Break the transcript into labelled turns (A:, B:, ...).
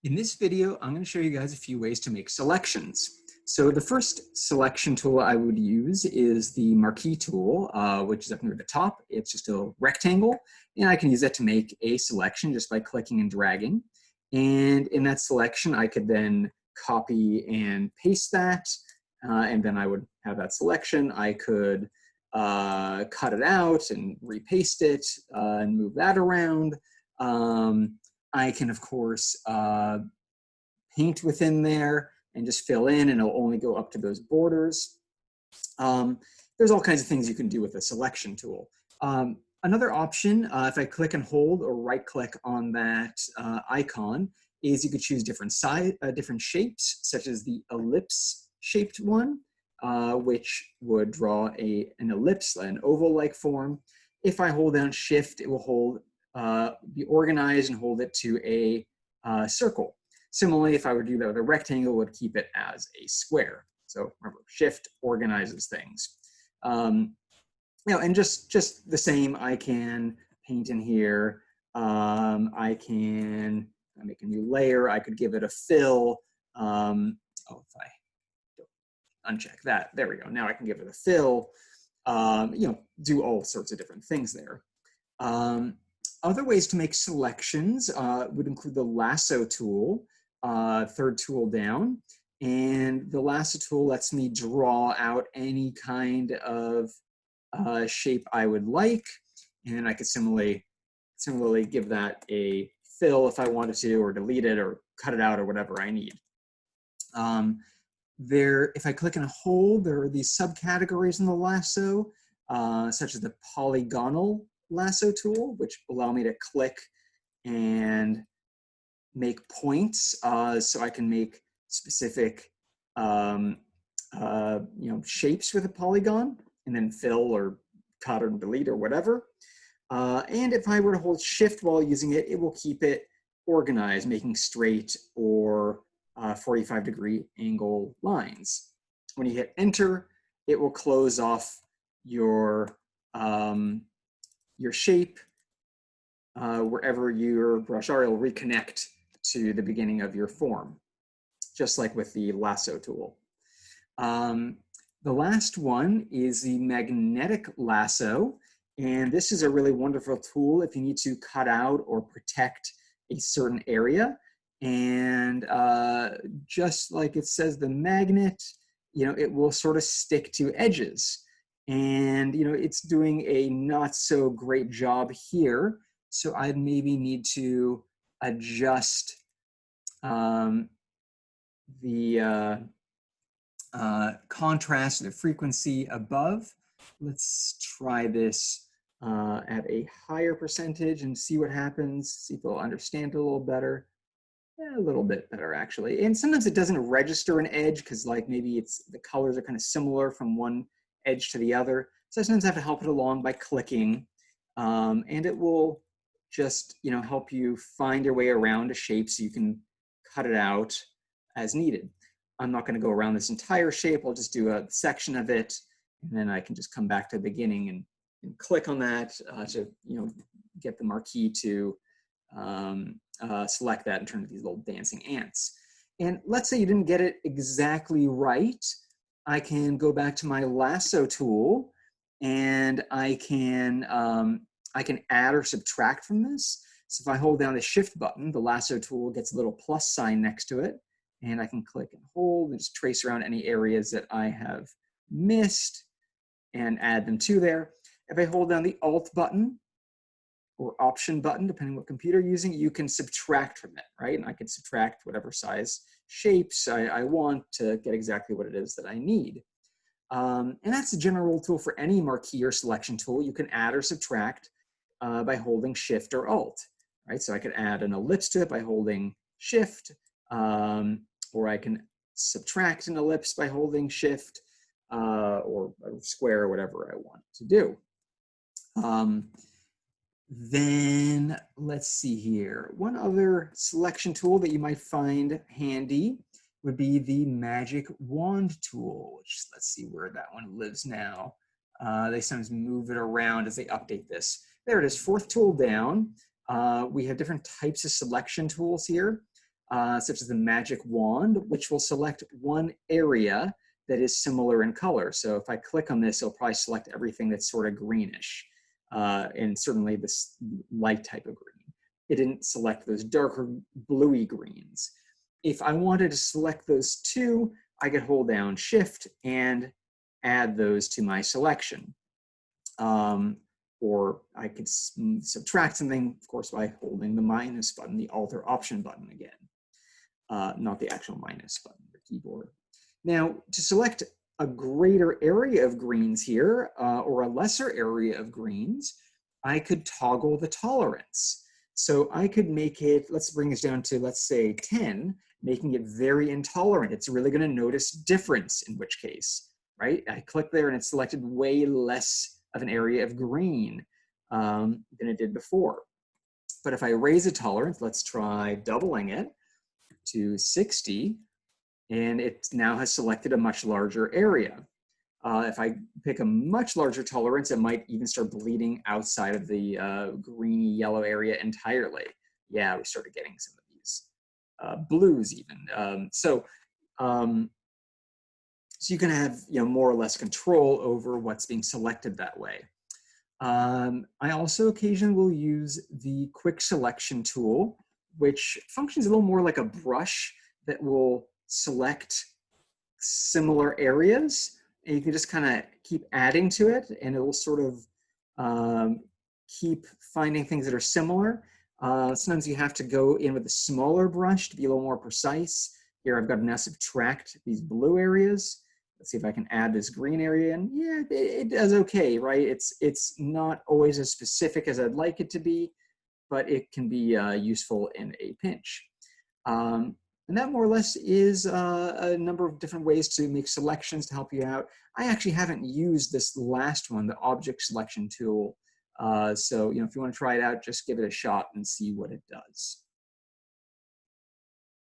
A: In this video, I'm going to show you guys a few ways to make selections. So the first selection tool I would use is the marquee tool, which is up near the top. It's just a rectangle, and I can use that to make a selection just by clicking and dragging. And in that selection, I could then copy and paste that, and then I would have that selection. I could cut it out and repaste it and move that around. I can, of course, paint within there and just fill in, and it'll only go up to those borders. There's all kinds of things you can do with a selection tool. Another option, if I click and hold or right-click on that icon, is you could choose different shapes, such as the ellipse-shaped one, which would draw an ellipse, an oval-like form. If I hold down Shift, it will be organized and hold it to a circle. Similarly, if I would do that with a rectangle, it would keep it as a square. So remember, Shift organizes things. And just the same, I can paint in here. I can make a new layer. I could give it a fill. If I uncheck that, there we go. Now I can give it a fill. Do all sorts of different things there. Other ways to make selections would include the lasso tool, third tool down. And the lasso tool lets me draw out any kind of shape I would like. And I could similarly give that a fill if I wanted to, or delete it, or cut it out, or whatever I need. If I click and hold, there are these subcategories in the lasso, such as the polygonal lasso tool, which allow me to click and make points, so I can make specific shapes with a polygon, and then fill or cut or delete or whatever. And if I were to hold Shift while using it, it will keep it organized, making straight or 45-degree angle lines. When you hit Enter, it will close off your shape wherever your brush are. It'll reconnect to the beginning of your form, just like with the lasso tool. The last one is the magnetic lasso, and this is a really wonderful tool if you need to cut out or protect a certain area. And just like it says, the magnet, it will sort of stick to edges. And it's doing a not so great job here, so I maybe need to adjust the contrast, the frequency above. Let's try this at a higher percentage and see what happens, see if it'll understand it a little better. A little bit better, actually. And sometimes it doesn't register an edge because maybe the colors are kind of similar from one edge to the other. So sometimes I have to help it along by clicking, and it will just help you find your way around a shape so you can cut it out as needed. I'm not going to go around this entire shape. I'll just do a section of it, and then I can just come back to the beginning and click on that to get the marquee to select that and turn to these little dancing ants. And let's say you didn't get it exactly right. I can go back to my lasso tool, and I can add or subtract from this. So if I hold down the Shift button, the lasso tool gets a little plus sign next to it, and I can click and hold and just trace around any areas that I have missed and add them to there. If I hold down the Alt button or Option button, depending on what computer you're using, you can subtract from it, right? And I can subtract whatever size shapes I want to get exactly what it is that I need. And that's a general tool for any marquee or selection tool. You can add or subtract by holding Shift or Alt, right? So I could add an ellipse to it by holding Shift, or I can subtract an ellipse by holding Shift, or a square, or whatever I want to do. Then let's see here. One other selection tool that you might find handy would be the Magic Wand tool, which, let's see where that one lives now. They sometimes move it around as they update this. There it is, fourth tool down. We have different types of selection tools here. such as the magic wand, which will select one area that is similar in color. So if I click on this, it'll probably select everything that's sort of greenish, and certainly this light type of green. It didn't select those darker bluey greens. If I wanted to select those two, I could hold down Shift and add those to my selection. Or I could subtract something, of course, by holding the minus button, the Alt or Option button again, not the actual minus button, the keyboard. Now, to select a greater area of greens here, or a lesser area of greens, I could toggle the tolerance. So I could make it, let's bring this down to, let's say 10, making it very intolerant. It's really gonna notice difference in which case, right? I click there and it selected way less of an area of green than it did before. But if I raise the tolerance, let's try doubling it to 60, and it now has selected a much larger area. If I pick a much larger tolerance, it might even start bleeding outside of the greeny yellow area entirely. Yeah, we started getting some of these blues even. So you can have more or less control over what's being selected that way. I also occasionally will use the quick selection tool, which functions a little more like a brush that will select similar areas. And you can just kind of keep adding to it, and it will sort of keep finding things that are similar. Sometimes you have to go in with a smaller brush to be a little more precise. Here I've got to now subtract these blue areas. Let's see if I can add this green area, and yeah, it does okay, right? It's not always as specific as I'd like it to be, but it can be useful in a pinch. And that more or less is a number of different ways to make selections to help you out. I actually haven't used this last one, the object selection tool. So if you want to try it out, just give it a shot and see what it does.